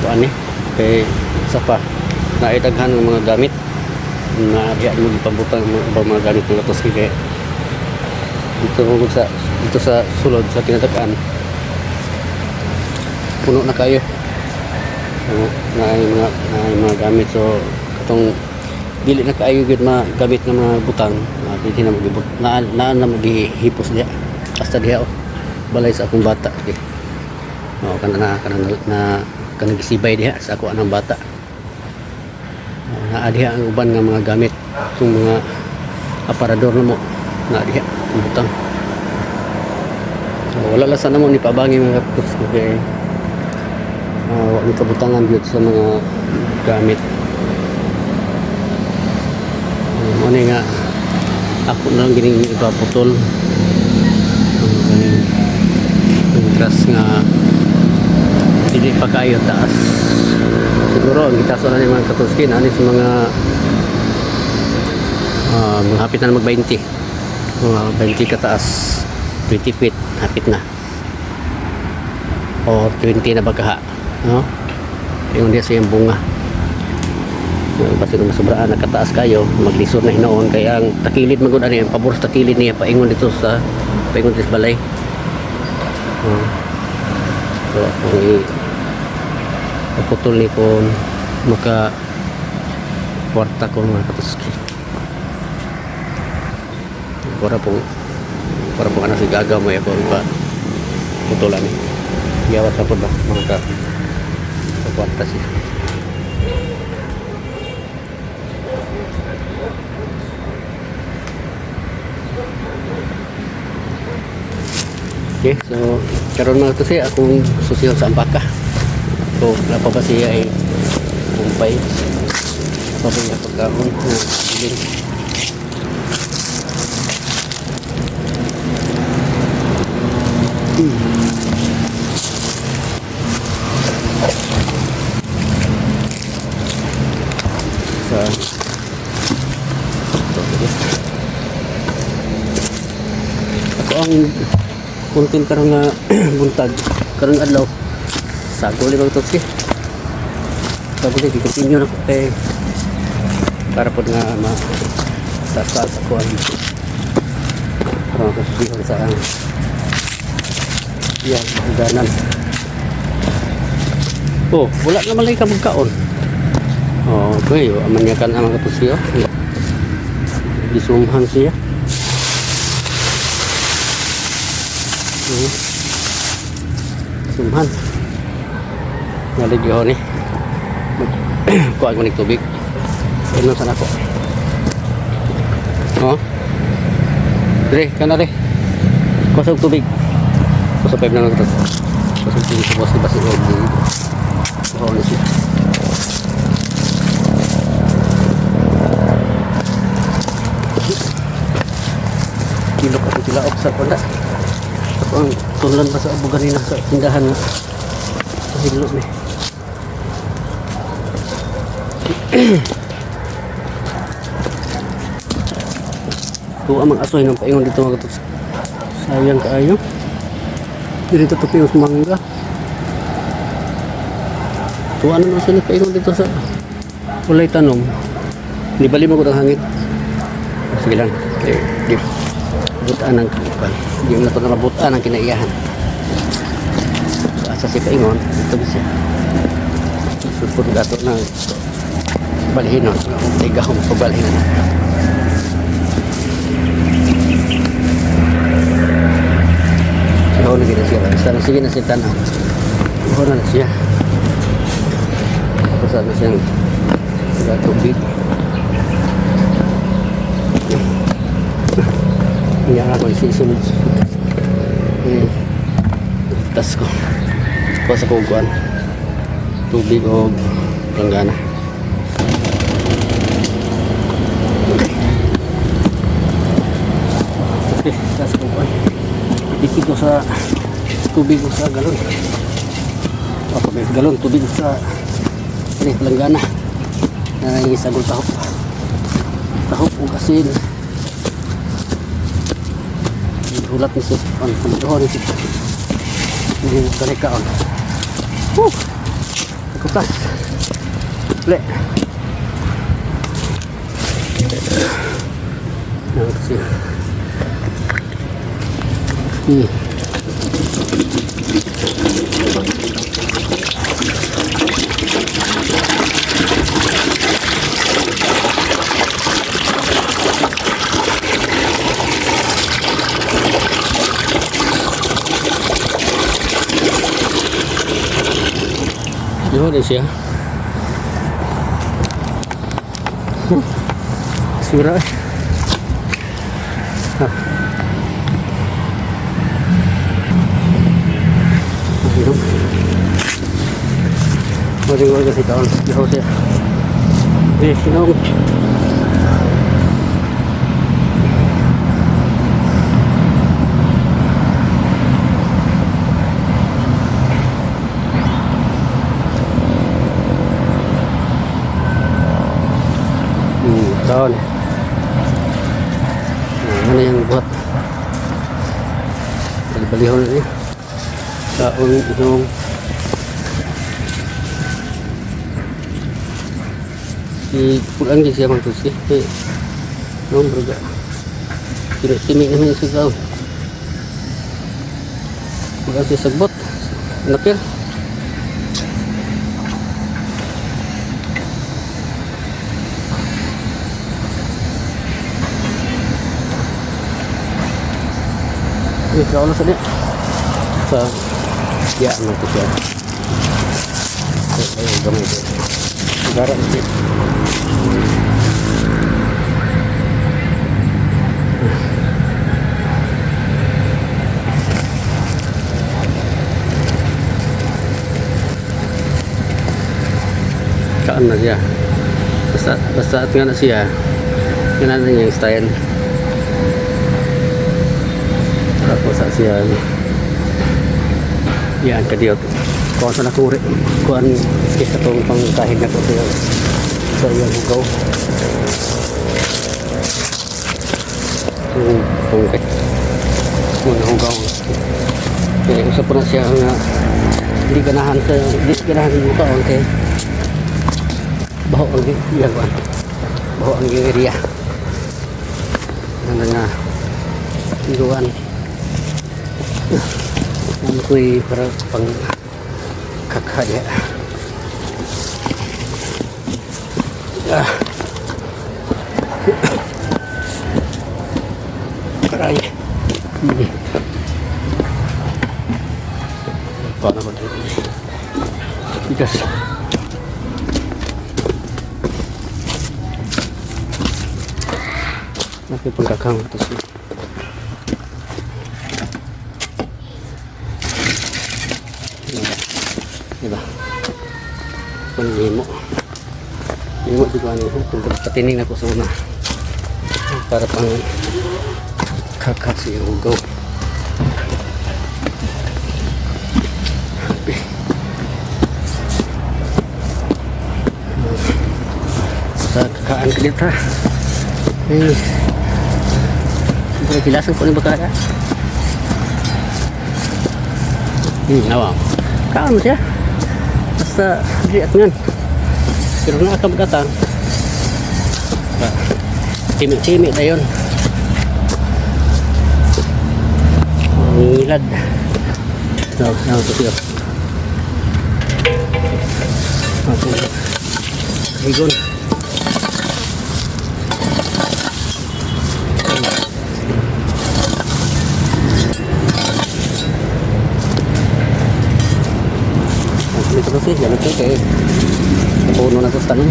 ani kay sa pa na idaghan ng mga gamit na diha mo gipabutang mga gamit ng tuski kay dito sa sulod sa kinatakaan puno na kayo na mga gamit so katong dili na kaayo gyud magamit ng mga butang dili na magibot na magihipos diha basta diha balay sa akong bata kana gisibay diha sa ako anang bata naa diha ang uban nga mga gamit itong mga aparador na mo na diha ang butang so wala lang sana mo ni pabangi mga kapos kay wala kabutangan yun sa mga gamit ano nga ako na lang gining ipaputol ang grass nga hindi pa kayo taas siguro ang gitaso na ni mga katuskin ano sa mga hapit na mag 20 20 kataas 20 feet hapit na o 20 na bagaha no? Yung dia sa yung bunga basta kung masobraan nakataas kayo maglisod na hinoon kaya ang takilid magod ano yung pabor sa takilid niya paingon dito sa balay so kung iputol ni kung maka kwarta ko mga katuski para po anak si gagaw mo ako ipa putulan ni gawat na po ba mga kwarta siya okay so karon mga to siya akong susiyo sa ampaka so wala pa ba siya ay kumpay sabi niya pagkaon na siling. Sa ako ang content karong nga buntag karong adlaw sago li bang tutsi sago li continue na ko kay para pod nga ma-start ako ang karong ako sihon sa yan danan. Oh wala naman lagi ka magkaon. Oh okay aman niya kan ang katusi oh disumhan siya. Sumhan naligyo ni kuha ko ng tubig inom sana ko oh dire kana re kusog tubig kusog pipe na lang ito kusog tubig sa basi basi og kuha na siya kilo kasi sila sa pala ang tulan pa sa abo ganina sa tindahan nga hilo ni tuwa mang asoy ng paingon dito mga katos sayang kaayo dito tupi yung mangga tuwa naman sila paingon dito sa ulay tanom di bali mo ko ng hangin sige lang di butaan ng kapan hindi mo na ito na butaan ang kinaiyahan so asa si paingon ito bisa supod gato na balihinon tiga kong pabalihinon so na gina siya sana sige na siya tanaw na siya tapos na siyang tubig hindi ako isisunod tas ko sa kuguan tubig o langgana okay tas sa kuguan itik ko sa tubig ko sa galon ako may galon tubig ko sa langgana na isagol tahop o kasin hulat ni sip on doon ni sip ini mereka on kupas le nah sih yun siya surah masih gue kasih tahun jauh sih sinong tahun mana yang buat beli-beli ini tahun hidung si pulang di siang tu sih nom berga tidak timik naman si kau pulang si sebut nakir kalau sedih sa ya nanti siya ayo gamay ito gara ito kaan na siya sa
basta at nga na siya. Yan na yung style. Tapos sa siya. Yan kadiyot. Kuha sa nakuri. Kuha ang skis na itong pangkahin na ko siya. Sa iyang hugaw. Pangkay. Mga hugaw. Kaya usap po na siya nga hindi ganahan yung mukha. Okay. Baho ang iyagwan. Baho ang area. Ano nga iguan. Ano ko'y para pang kakaya. Karay. Paano ba dito? Bigas. Laki pagkakang ito siya. Diba? Kung limo. Limo di ko ano. Kung patining ako sa una. Para pang kakat siya ugaw. Sa kakaan ka dito ha. Ay, pilasan po ni bakala. Nawa. Kaan mo siya. Basta diat ngan. Pero na ka magkatang. Timik-timik na yun. Ngilad. So, ito siya. Higon. Ito kasi, ganun ito kaya puno na ito sa tanong.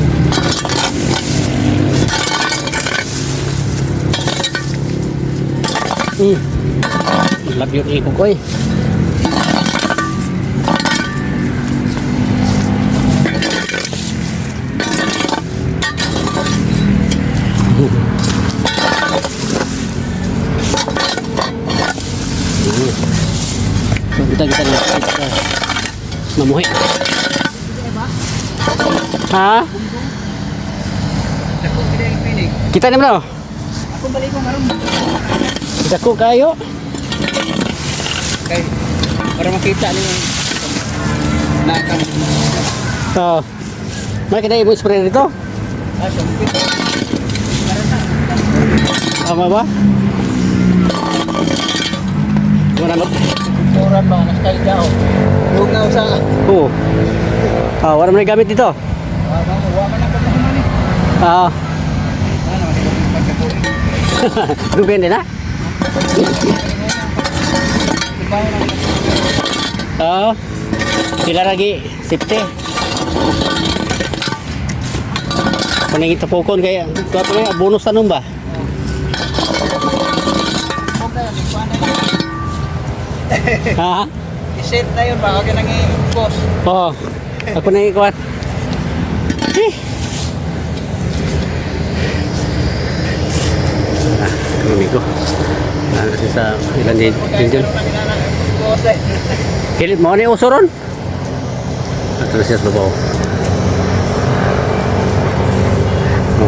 Love yun iko ko eh. Kita mamuhi. Ha? Kita ni mana?
Ako balik ko maroon.
Kita ko kayo.
Kay para makita niyo nakam.
Oh. May kita mo spray dito? Tama ba? Wala na.
Turan ba na style daw. Lugaw sa.
Oo. Wala mo na gamit dito.
Wa man ako man eh.
Ah.
Ano pagkakulit.
Depende na. Sila lagi safety. Paningit sa pokon kaya ito na bonus tanong ba? Ha?
I-set na yun baka ka nang i-post.
Oo. Ako na ikuat. Kami ko. Kasi sa ilan din dyan. Kilit mo na yung uso ron? Ito na siya sa babaw.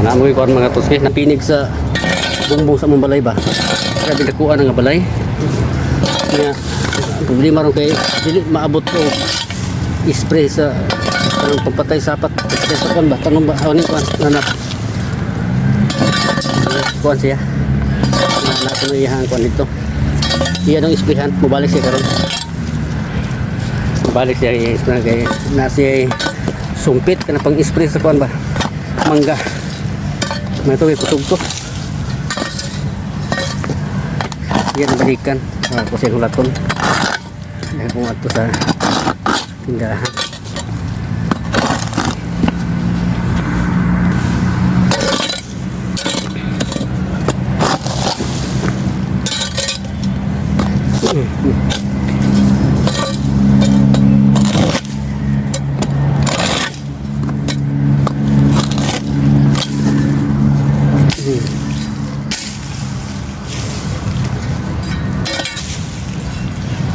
Naamoy ko ang mga tuski. Napinig sa bungbong sa mong balay ba? Kaya binakuan ang balay. Kaya problema rin kayo. Dili maabot ko spray sa pagpatay sapat. Pagpatay sa kuwan ba? Tanong ba? Ano yung kuwan? Nanap. Kuwan siya. Nasa na iyahan kuwan dito. Iyan ang isprihan. Mubalik siya karon. Mubalik siya i-spray kaya nasa sumpit ka na pang spray sa kuwan ba? Mangga. May ito may pusog ko. Yan ang balikan. Tapos yung hulaton. Dahil kung ato sa tindahan.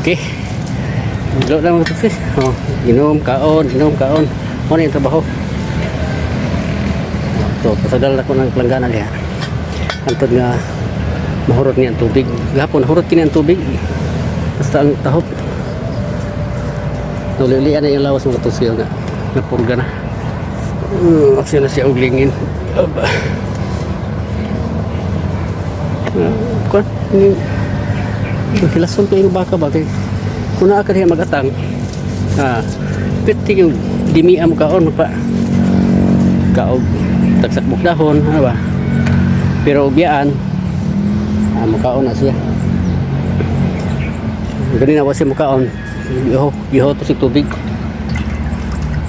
Okay. Dilo lang mga tusis. Oh, inom kaon. Ano yung trabaho? So, pasadal ako ng planggana niya. Antod nga mahurot niya ang tubig. Gahapon, hurot kini ang tubig. Basta ang tahop. Tulilian na yung lawas mga tusis nga. Napurga na. Aksyon na siya uglingin. Aba. Kuan, kilason ko yung baka ba? Kung naa ka niya magatang, piti yung dimiya mo kaon pa. Kaog, tagsakbok dahon, ano ba? Pero ubiyaan, makaon na siya. Ganun na kasi makaon, giho to si tubig.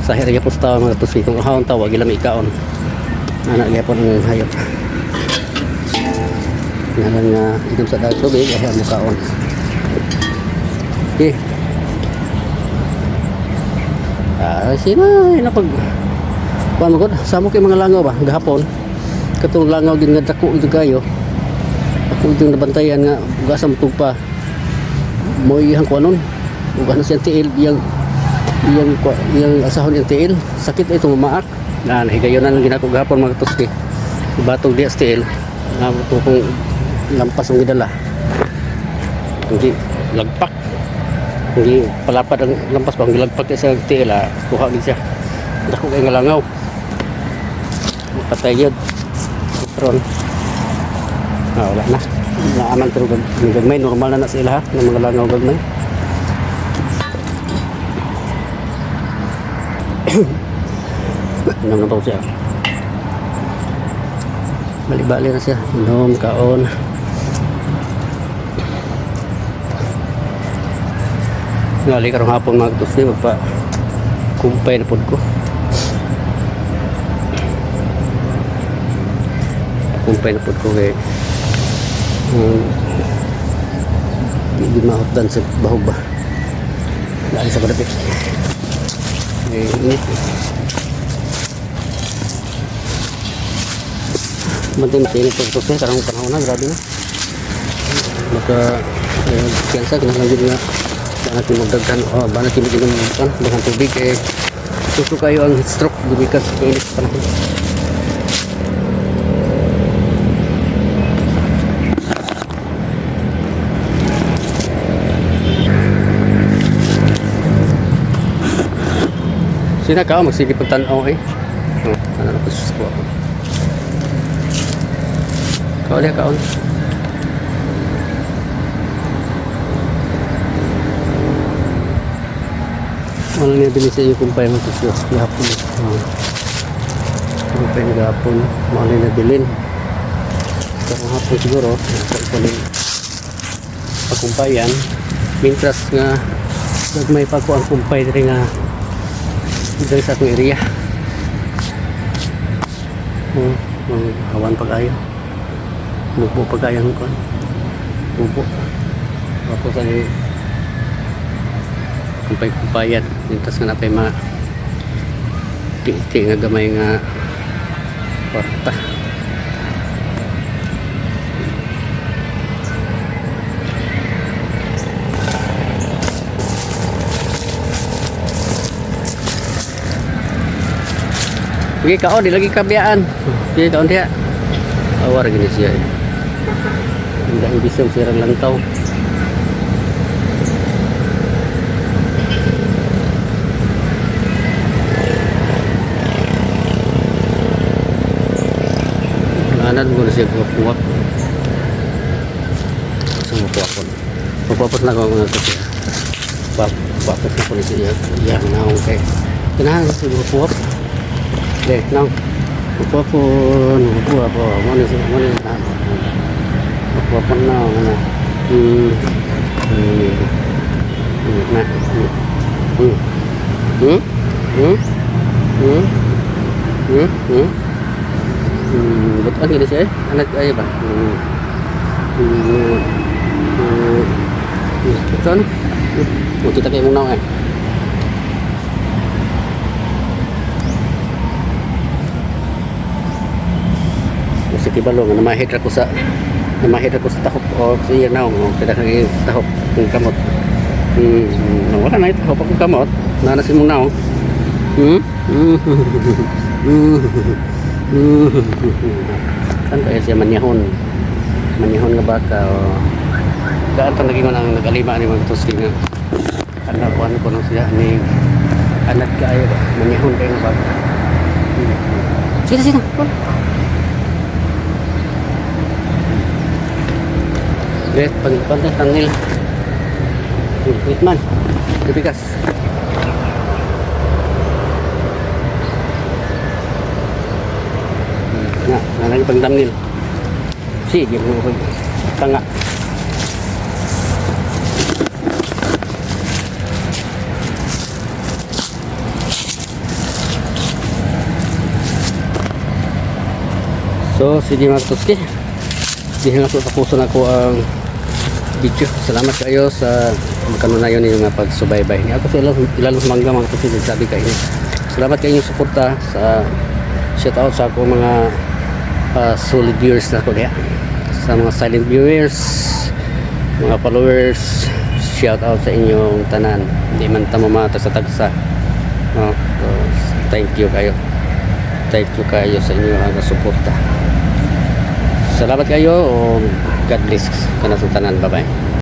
Sa hirya po sa tawag mga tusi, kung ahon tawag, ilang ikaon. Anak niya po ng hayop. Ngayon nga, inom sa dahil tubig, ay makaon. Okay. Sino, napag kuan mo gud samo kay mga langaw ba gahapon katong langaw gid nga dako ito kayo ako yung nabantayan nga ugasa mo tugpa mo iyang kuanon ug ano siya tiil iyang asahon yung tiil sakit ito maak na higayon na lang ginako gahapon mga tuski batong diya tiil nga kung lampas ang gidala hindi lagpak hindi palapad ang lampas pa ang lagpak sa tiil kuha gid siya dako kay nga langaw patay yun patron wala na naaman pero gagmay normal na sila ha ng mga langaw gagmay inom na pa siya bali-bali na siya inom kaon ngali karong hapon mga tusi magpa kumpay na pod ko kumpay na po ko kay hindi mahutdan sa bahog ba dahil sa kadapit init mantin sa init po siya karang panahon na grabe na maka kiyansa kinalanggit nga ba natin magdagdan ba natin mag-inom dengan tubig suso kayo ang heat stroke gumikas sa init panahon. Sina ka magsige pagtan-aw ano na pusus ko ako kauli kaon wala niya din sa iyo kumpay mo pusus gahapon kumpay na gahapon wala niya bilin karong hapon siguro ikaling pagkumpayan mintras nga nagmay pa ko ang kumpay rin nga dari sa akong area hawan pag-ayo bubo pag-ayo ko bubo tapos ay kumpay-kumpayan mintas nga napay mga piti nga gamay nga kwarta okay kaon di lagi kabiyaan okay kaon dia awar gini siya hindi bisa sirang lantaw anan mo siya kuwap sa kuwapon na ko mga kasi kuwapon na ko siya yan na okay kinahan sa kuwap deh nang apa pun mana sih mana apa pun nang mana betul gini sih anak aja bang betul mau kita kayak mau sa kibalo nga namahid ako sa tahop o sa iya naong o kada kay tahop ng kamot
Wala na ito. Kapag ko kamot. Nanasin mo na oh. Saan kaya siya manihon? Manihon nga baka o. Daan tang naging ang nag-alima ni mga tuski nga. Ano ko nang siya ni anak kaayo ba? Manihon kayo nga baka. Sina. Wait, pag tangil. Wait man. Tipikas. Lagi pagdamnil. Sige mo pag tanga. So, sige mga tuski. Dihin na sa puso na ko ang video. Salamat kayo sa magkanunayon ninyo nga pagsubaybay. Ako sa ilalong mangga mga tuski. Sabi kayo. Salamat kayo yung suporta sa shout out sa ako mga solid viewers na ko kaya. Sa mga silent viewers, mga followers, shout out sa inyong tanan. Hindi man tamo matagsa-tagsa. So, thank you kayo. Thank you kayo sa inyong suporta. Salamat kayo o God bless ka na sa tanan. Bye bye.